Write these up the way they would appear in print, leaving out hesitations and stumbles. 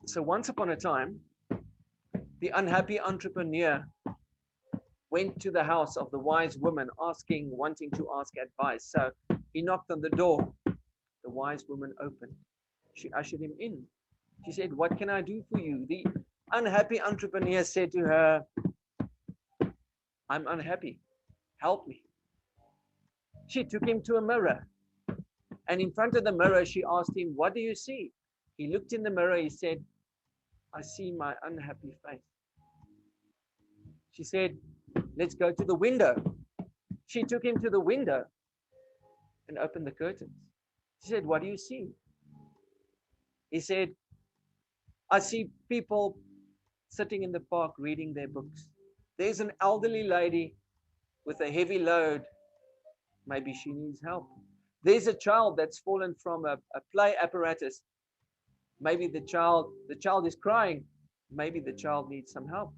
So once upon a time, the unhappy entrepreneur went to the house of the wise woman wanting to ask advice. So he knocked on the door. The wise woman opened. She ushered him in. She said, "What can I do for you?" The unhappy entrepreneur said to her, "I'm unhappy. Help me." She took him to a mirror. And in front of the mirror, she asked him, "What do you see?" He looked in the mirror. He said, "I see my unhappy face." She said, "Let's go to the window." She took him to the window and opened the curtains. She said, "What do you see?" He said, "I see people sitting in the park reading their books. There's an elderly lady with a heavy load. Maybe she needs help. There's a child that's fallen from a play apparatus. Maybe the child is crying. Maybe the child needs some help."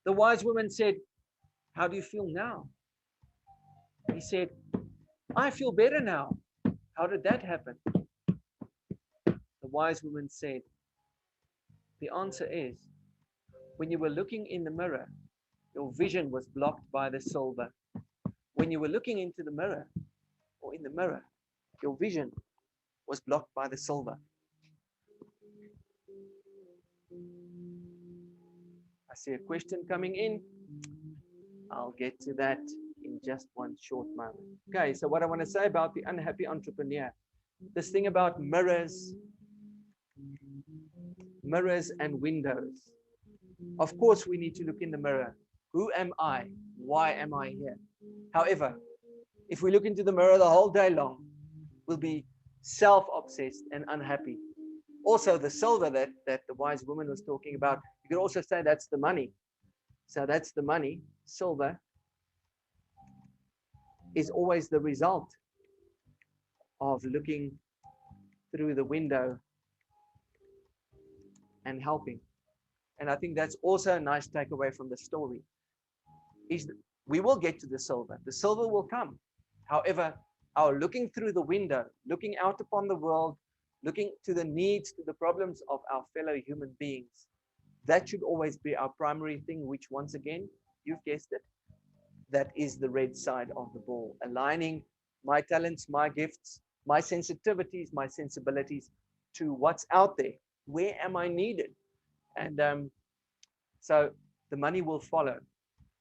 The wise woman said, "How do you feel now?" He said, "I feel better now." How did that happen? The wise woman said, "The answer is, when you were looking in the mirror, your vision was blocked by the silver. When you were looking into the mirror, or in the mirror, your vision was blocked by the silver." I see a question coming in. I'll get to that in just one short moment. Okay, so what I want to say about the unhappy entrepreneur, this thing about mirrors and windows. Of course, we need to look in the mirror. Who am I? Why am I here? However, if we look into the mirror the whole day long, we'll be self-obsessed and unhappy. Also, the silver that the wise woman was talking about, you could also say that's the money. So that's the money. Silver is always the result of looking through the window and helping. And I think that's also a nice takeaway from the story. Is we will get to the silver. The silver will come. However, our looking through the window, looking out upon the world, looking to the needs, to the problems of our fellow human beings, that should always be our primary thing, which once again, you've guessed it, that is the red side of the ball. Aligning my talents, my gifts, my sensitivities, my sensibilities to what's out there. Where am I needed? And so the money will follow.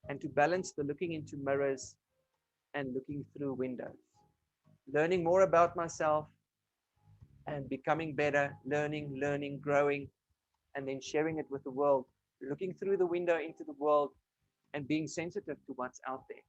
And to balance the looking into mirrors and looking through windows. Learning more about myself and becoming better, learning, growing, and then sharing it with the world. Looking through the window into the world and being sensitive to what's out there.